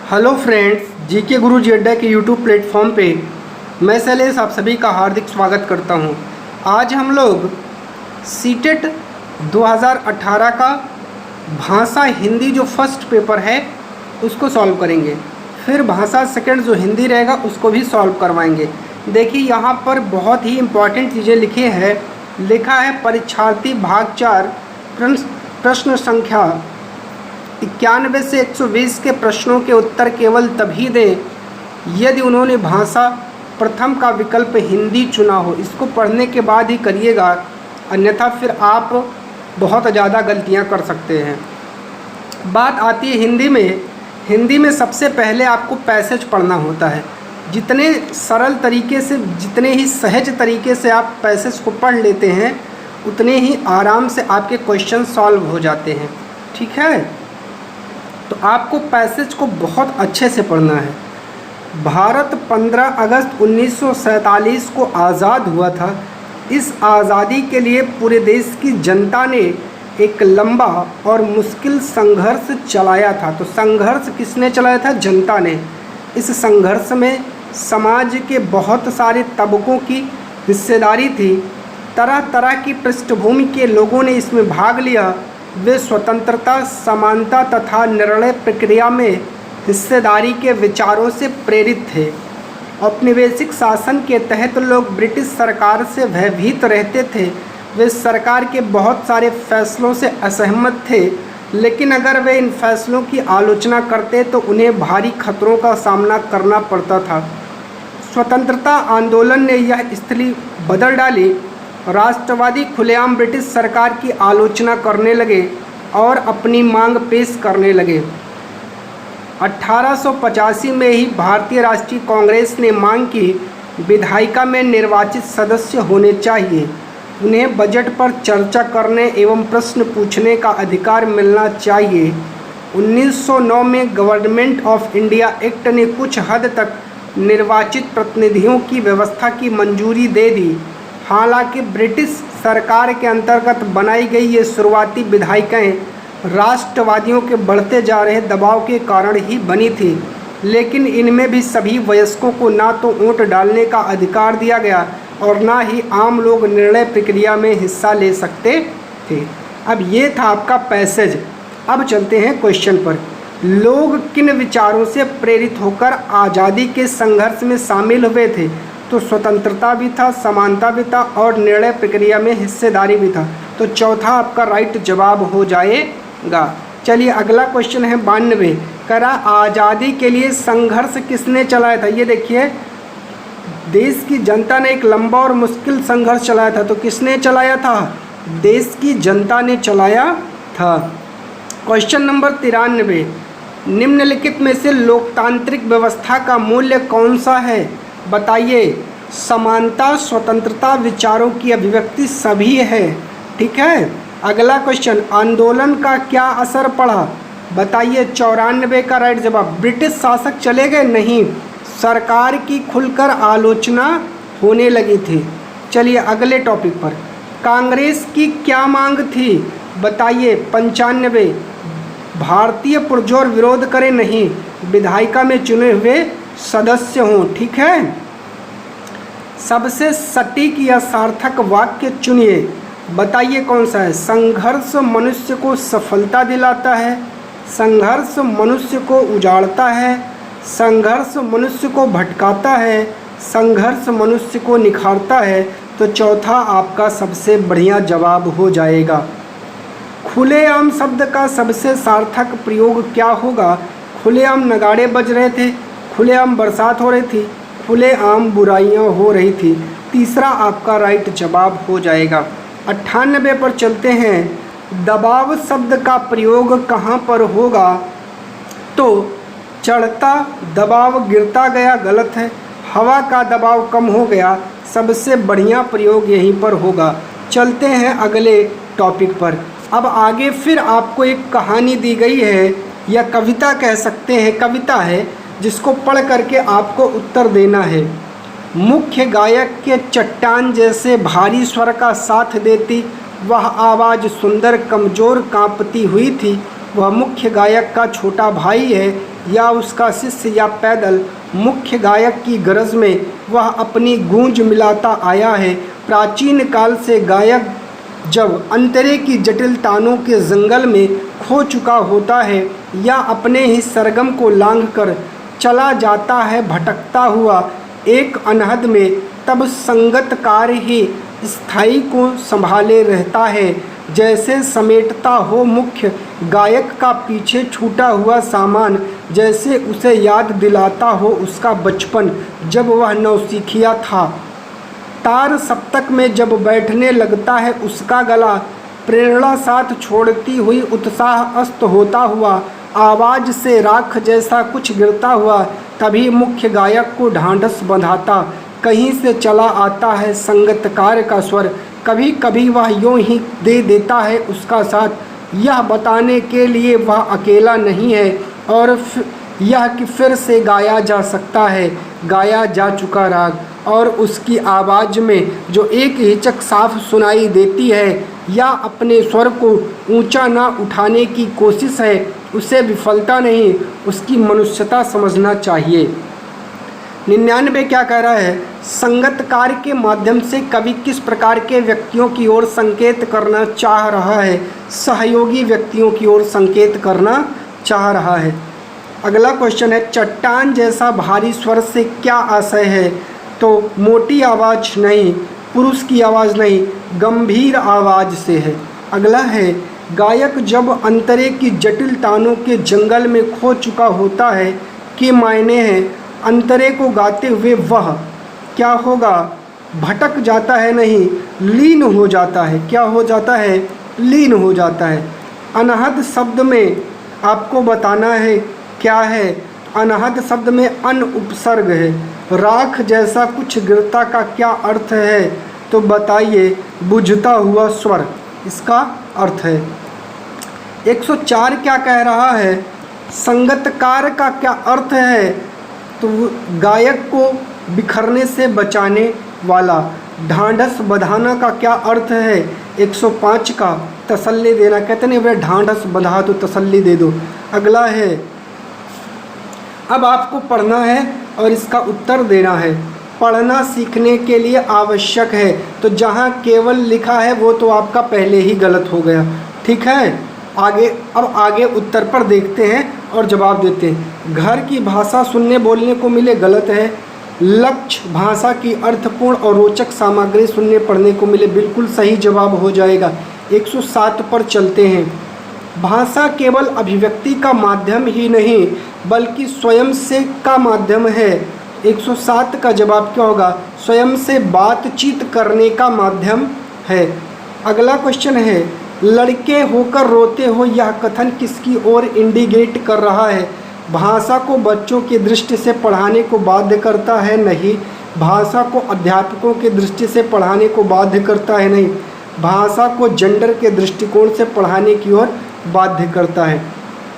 Hello friends, GK गुरु जी अड्डा के YouTube platform पे मैं शैलेश आप सभी का हार्दिक स्वागत करता हूं। आज हम लोग सीटेट 2018 का भाषा हिंदी जो फर्स्ट पेपर है उसको सॉल्व करेंगे, फिर भाषा सेकंड जो हिंदी रहेगा उसको भी सॉल्व करवाएंगे। देखिए यहाँ पर बहुत ही इम्पॉर्टेंट चीज़ें लिखा है परीक्षार्थी भाग 4 प्रश्न संख्या 91 से 120 के प्रश्नों के उत्तर केवल तभी दें यदि उन्होंने भाषा प्रथम का विकल्प हिंदी चुना हो। इसको पढ़ने के बाद ही करिएगा, अन्यथा फिर आप बहुत ज़्यादा गलतियां कर सकते हैं। बात आती है हिंदी में सबसे पहले आपको पैसेज पढ़ना होता है। जितने सरल तरीके से, जितने ही सहज तरीके से आप पैसेज को पढ़ लेते हैं उतने ही आराम से आपके क्वेश्चन सॉल्व हो जाते हैं। ठीक है, तो आपको पैसेज को बहुत अच्छे से पढ़ना है। भारत 15 अगस्त 1947 को आज़ाद हुआ था। इस आज़ादी के लिए पूरे देश की जनता ने एक लंबा और मुश्किल संघर्ष चलाया था। तो संघर्ष किसने चलाया था? जनता ने। इस संघर्ष में समाज के बहुत सारे तबकों की हिस्सेदारी थी। तरह तरह की पृष्ठभूमि के लोगों ने इसमें भाग लिया। वे स्वतंत्रता, समानता तथा निर्णय प्रक्रिया में हिस्सेदारी के विचारों से प्रेरित थे। औपनिवेशिक शासन के तहत लोग ब्रिटिश सरकार से भयभीत रहते थे। वे सरकार के बहुत सारे फैसलों से असहमत थे, लेकिन अगर वे इन फैसलों की आलोचना करते तो उन्हें भारी खतरों का सामना करना पड़ता था। स्वतंत्रता आंदोलन ने यह स्थिति बदल डाली। राष्ट्रवादी खुलेआम ब्रिटिश सरकार की आलोचना करने लगे और अपनी मांग पेश करने लगे। 1885 में ही भारतीय राष्ट्रीय कांग्रेस ने मांग की विधायिका में निर्वाचित सदस्य होने चाहिए। उन्हें बजट पर चर्चा करने एवं प्रश्न पूछने का अधिकार मिलना चाहिए। 1909 में गवर्नमेंट ऑफ इंडिया एक्ट ने कुछ हद तक निर्वाचित प्रतिनिधियों की व्यवस्था की मंजूरी दे दी। हालांकि ब्रिटिश सरकार के अंतर्गत बनाई गई ये शुरुआती विधायिकाएँ राष्ट्रवादियों के बढ़ते जा रहे दबाव के कारण ही बनी थी, लेकिन इनमें भी सभी वयस्कों को ना तो वोट डालने का अधिकार दिया गया और ना ही आम लोग निर्णय प्रक्रिया में हिस्सा ले सकते थे। अब ये था आपका पैसेज। अब चलते हैं क्वेश्चन पर। लोग किन विचारों से प्रेरित होकर आज़ादी के संघर्ष में शामिल हुए थे? तो स्वतंत्रता भी था, समानता भी था और निर्णय प्रक्रिया में हिस्सेदारी भी था। तो चौथा आपका राइट जवाब हो जाएगा। चलिए अगला क्वेश्चन है 92। करा आज़ादी के लिए संघर्ष किसने चलाया था? ये देखिए, देश की जनता ने एक लंबा और मुश्किल संघर्ष चलाया था। तो किसने चलाया था? देश की जनता ने चलाया था। Question number 93। निम्नलिखित में से लोकतांत्रिक व्यवस्था का मूल्य कौन सा है? बताइए। समानता, स्वतंत्रता, विचारों की अभिव्यक्ति सभी है। ठीक है। अगला क्वेश्चन, आंदोलन का क्या असर पड़ा? बताइए। 94 का राइट जवाब। ब्रिटिश शासक चले गए? नहीं, सरकार की खुलकर आलोचना होने लगी थी। चलिए अगले टॉपिक पर। कांग्रेस की क्या मांग थी? बताइए। 95। भारतीय पुरजोर विरोध करें, नहीं, विधायिका में चुने हुए सदस्य हों। ठीक है। सबसे सटीक या सार्थक वाक्य चुनिए। बताइए कौन सा है? संघर्ष मनुष्य को सफलता दिलाता है, संघर्ष मनुष्य को उजाड़ता है, संघर्ष मनुष्य को भटकाता है, संघर्ष मनुष्य को निखारता है। तो चौथा आपका सबसे बढ़िया जवाब हो जाएगा। खुलेआम शब्द का सबसे सार्थक प्रयोग क्या होगा? खुलेआम नगाड़े बज रहे थे, खुलेआम बरसात हो रही थी, खुलेआम बुराइयां हो रही थी। तीसरा आपका राइट जवाब हो जाएगा। 98 पर चलते हैं। दबाव शब्द का प्रयोग कहाँ पर होगा? तो चढ़ता दबाव गिरता गया गलत है, हवा का दबाव कम हो गया, सबसे बढ़िया प्रयोग यहीं पर होगा। चलते हैं अगले टॉपिक पर। अब आगे फिर आपको एक कहानी दी गई है या कविता कह सकते हैं, कविता है जिसको पढ़ करके आपको उत्तर देना है। मुख्य गायक के चट्टान जैसे भारी स्वर का साथ देती वह आवाज़ सुंदर कमज़ोर कांपती हुई थी। वह मुख्य गायक का छोटा भाई है। या उसका शिष्य या पैदल, मुख्य गायक की गरज में वह अपनी गूंज मिलाता आया है। प्राचीन काल से गायक जब अंतरे की जटिल तानों के जंगल में खो चुका होता है या अपने ही सरगम को लांघकर चला जाता है भटकता हुआ एक अनहद में, तब संगतकार ही स्थायी को संभाले रहता है, जैसे समेटता हो मुख्य गायक का पीछे छूटा हुआ सामान, जैसे उसे याद दिलाता हो उसका बचपन जब वह नौसिखिया था। तार सप्तक में जब बैठने लगता है उसका गला, प्रेरणा साथ छोड़ती हुई उत्साह अस्त होता हुआ, आवाज़ से राख जैसा कुछ गिरता हुआ, तभी मुख्य गायक को ढांढस बंधाता कहीं से चला आता है संगतकार का स्वर। कभी कभी वह यूं ही दे देता है उसका साथ, यह बताने के लिए वह अकेला नहीं है और यह कि फिर से गाया जा सकता है गाया जा चुका राग, और उसकी आवाज़ में जो एक हिचक साफ सुनाई देती है या अपने स्वर को ऊंचा ना उठाने की कोशिश है, उसे विफलता नहीं, उसकी मनुष्यता समझना चाहिए। 99 क्या कह रहा है? संगतकार के माध्यम से कवि किस प्रकार के व्यक्तियों की ओर संकेत करना चाह रहा है? सहयोगी व्यक्तियों की ओर संकेत करना चाह रहा है। अगला क्वेश्चन है, चट्टान जैसा भारी स्वर से क्या आशय है? तो मोटी आवाज़ नहीं, पुरुष की आवाज़ नहीं, गंभीर आवाज़ से है। अगला है, गायक जब अंतरे की जटिल तानों के जंगल में खो चुका होता है के मायने हैं अंतरे को गाते हुए वह क्या होगा? भटक जाता है नहीं, लीन हो जाता है। क्या हो जाता है? लीन हो जाता है। अनहद शब्द में आपको बताना है क्या है? अनहद शब्द में अन उपसर्ग है। राख जैसा कुछ गिरता का क्या अर्थ है? तो बताइए, बुझता हुआ स्वर इसका अर्थ है। 104 क्या कह रहा है? संगतकार का क्या अर्थ है? तो गायक को बिखरने से बचाने वाला। ढांढस बंधाना का क्या अर्थ है? 105 का तसल्ली देना। कहते नहीं वे ढांढस बंधा तो तसल्ली दे दो। अगला है, अब आपको पढ़ना है और इसका उत्तर देना है। पढ़ना सीखने के लिए आवश्यक है, तो जहाँ केवल लिखा है वो तो आपका पहले ही गलत हो गया। ठीक है, अब आगे उत्तर पर देखते हैं और जवाब देते हैं। घर की भाषा सुनने बोलने को मिले, गलत है। लक्ष्य भाषा की अर्थपूर्ण और रोचक सामग्री सुनने पढ़ने को मिले, बिल्कुल सही जवाब हो जाएगा। 107 पर चलते हैं। भाषा केवल अभिव्यक्ति का माध्यम ही नहीं बल्कि स्वयं से का माध्यम है। 107 का जवाब क्या होगा? स्वयं से बातचीत करने का माध्यम है। अगला क्वेश्चन है, लड़के होकर रोते हो यह कथन किसकी ओर इंडिकेट कर रहा है? भाषा को बच्चों की दृष्टि से पढ़ाने को बाध्य करता है? नहीं। भाषा को अध्यापकों की दृष्टि से पढ़ाने को बाध्य करता है? नहीं। भाषा को जेंडर के दृष्टिकोण से पढ़ाने की ओर बाध्य करता है।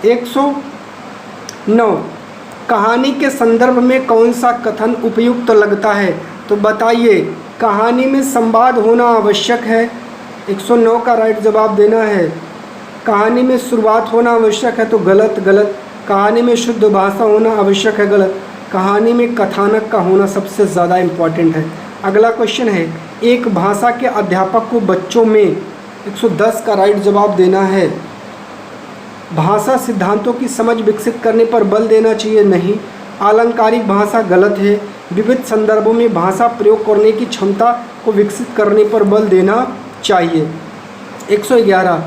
109 कहानी के संदर्भ में कौन सा कथन उपयुक्त लगता है? तो बताइए, कहानी में संवाद होना आवश्यक है। 109 का राइट जवाब देना है। कहानी में शुरुआत होना आवश्यक है, तो गलत। कहानी में शुद्ध भाषा होना आवश्यक है, गलत। कहानी में कथानक का होना सबसे ज़्यादा इम्पॉर्टेंट है। अगला क्वेश्चन है, एक भाषा के अध्यापक को बच्चों में 110 का राइट जवाब देना है। भाषा सिद्धांतों की समझ विकसित करने पर बल देना चाहिए? नहीं। आलंकारिक भाषा, गलत है। विविध संदर्भों में भाषा प्रयोग करने की क्षमता को विकसित करने पर बल देना चाहिए। 111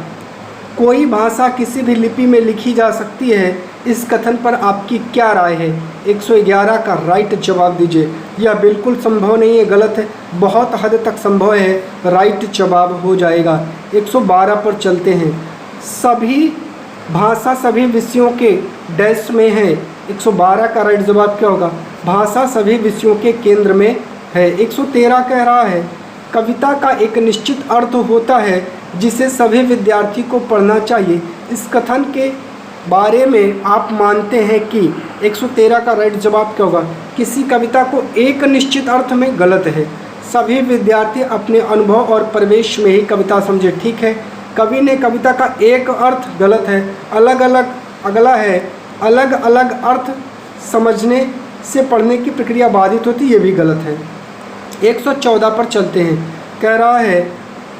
कोई भाषा किसी भी लिपि में लिखी जा सकती है, इस कथन पर आपकी क्या राय है? 111 का राइट जवाब दीजिए। यह बिल्कुल संभव नहीं है, गलत है। बहुत हद तक संभव है, राइट जवाब हो जाएगा। 112 पर चलते हैं। सभी भाषा सभी विषयों के डैश में है। 112 का राइट जवाब क्या होगा? भाषा सभी विषयों के केंद्र में है। 113 कह रहा है, कविता का एक निश्चित अर्थ होता है जिसे सभी विद्यार्थी को पढ़ना चाहिए। इस कथन के बारे में आप मानते हैं कि 113 का राइट जवाब क्या होगा? किसी कविता को एक निश्चित अर्थ में, गलत है। सभी विद्यार्थी अपने अनुभव और प्रवेश में ही कविता समझे, ठीक है। कवि ने कविता का एक अर्थ, गलत है। अलग अलग। अगला है, अलग अलग अर्थ समझने से पढ़ने की प्रक्रिया बाधित होती, ये भी गलत है। 114 पर चलते हैं। कह रहा है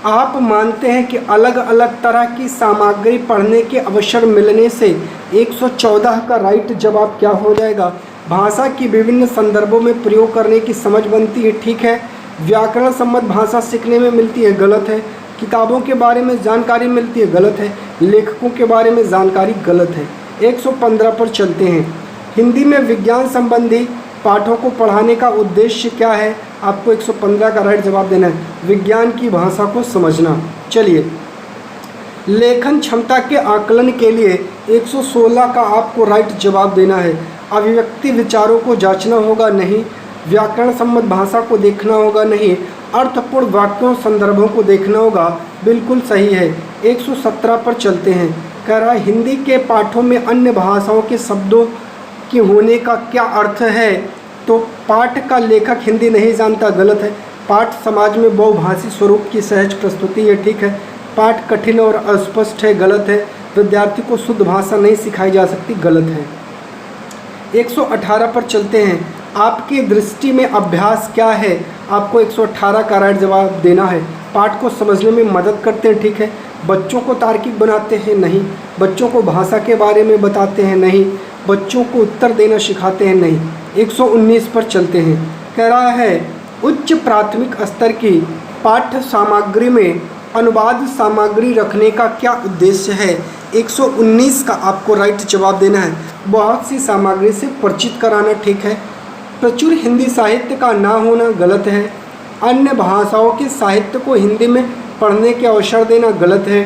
आप मानते हैं कि अलग अलग तरह की सामग्री पढ़ने के अवसर मिलने से 114 का राइट जवाब क्या हो जाएगा? भाषा की विभिन्न संदर्भों में प्रयोग करने की समझ बनती है, ठीक है। व्याकरण सम्मत भाषा सीखने में मिलती है, गलत है। किताबों के बारे में जानकारी मिलती है, गलत है। लेखकों के बारे में जानकारी, गलत है। 115 पर चलते हैं। हिंदी में विज्ञान संबंधी पाठों को पढ़ाने का उद्देश्य क्या है? आपको 115 का राइट जवाब देना है, विज्ञान की भाषा को समझना। चलिए, लेखन क्षमता के आकलन के लिए 116 का आपको राइट जवाब देना है। अभिव्यक्ति विचारों को जांचना होगा, नहीं। व्याकरण सम्मत भाषा को देखना होगा, नहीं। अर्थपूर्ण वाक्यों संदर्भों को देखना होगा, बिल्कुल सही है। 117 पर चलते हैं। कह रहा है हिंदी के पाठों में अन्य भाषाओं के शब्दों के होने का क्या अर्थ है? तो पाठ का लेखक हिंदी नहीं जानता, गलत है। पाठ समाज में बहुभाषी स्वरूप की सहज प्रस्तुति है, ठीक है। पाठ कठिन और अस्पष्ट है, गलत है। विद्यार्थी को शुद्ध भाषा नहीं सिखाई जा सकती, गलत है। 118 पर चलते हैं। आपकी दृष्टि में अभ्यास क्या है? आपको 118 का राइट जवाब देना है। पाठ को समझने में मदद करते हैं, ठीक है। बच्चों को तार्किक बनाते हैं, नहीं। बच्चों को भाषा के बारे में बताते हैं, नहीं। बच्चों को उत्तर देना सिखाते हैं, नहीं। 119 पर चलते हैं। कह रहा है उच्च प्राथमिक स्तर की पाठ्य सामग्री में अनुवाद सामग्री रखने का क्या उद्देश्य है? 119 का आपको राइट जवाब देना है। बहुत सी सामग्री से परिचित कराना, ठीक है। प्रचुर हिंदी साहित्य का ना होना, गलत है। अन्य भाषाओं के साहित्य को हिंदी में पढ़ने के अवसर देना, गलत है।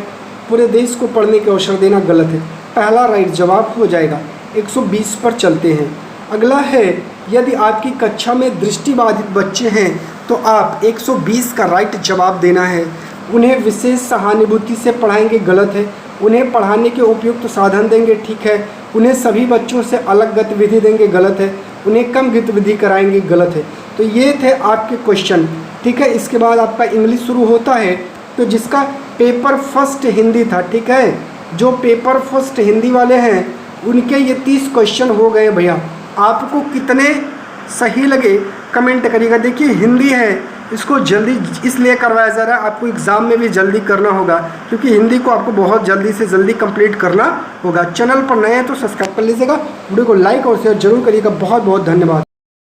पूरे देश को पढ़ने के अवसर देना, गलत है। पहला राइट जवाब हो जाएगा। 120 पर चलते हैं। अगला है यदि आपकी कक्षा में दृष्टिबाधित बच्चे हैं तो आप 120 का राइट जवाब देना है। उन्हें विशेष सहानुभूति से पढ़ाएंगे, गलत है। उन्हें पढ़ाने के उपयुक्त साधन देंगे, ठीक है। उन्हें सभी बच्चों से अलग गतिविधि देंगे, गलत है। उन्हें कम गतिविधि कराएंगे, गलत है। तो ये थे आपके क्वेश्चन, ठीक है। इसके बाद आपका इंग्लिश शुरू होता है, तो जिसका पेपर फर्स्ट हिंदी था, ठीक है। जो पेपर फर्स्ट हिंदी वाले हैं उनके ये 30 क्वेश्चन हो गए भैया। आपको कितने सही लगे कमेंट करिएगा। देखिए हिंदी है, इसको जल्दी इसलिए करवाया जा रहा है, आपको एग्ज़ाम में भी जल्दी करना होगा, क्योंकि हिंदी को आपको बहुत जल्दी से जल्दी कंप्लीट करना होगा। चैनल पर नए हैं तो सब्सक्राइब कर लीजिएगा, वीडियो को लाइक और शेयर जरूर करिएगा। बहुत बहुत धन्यवाद।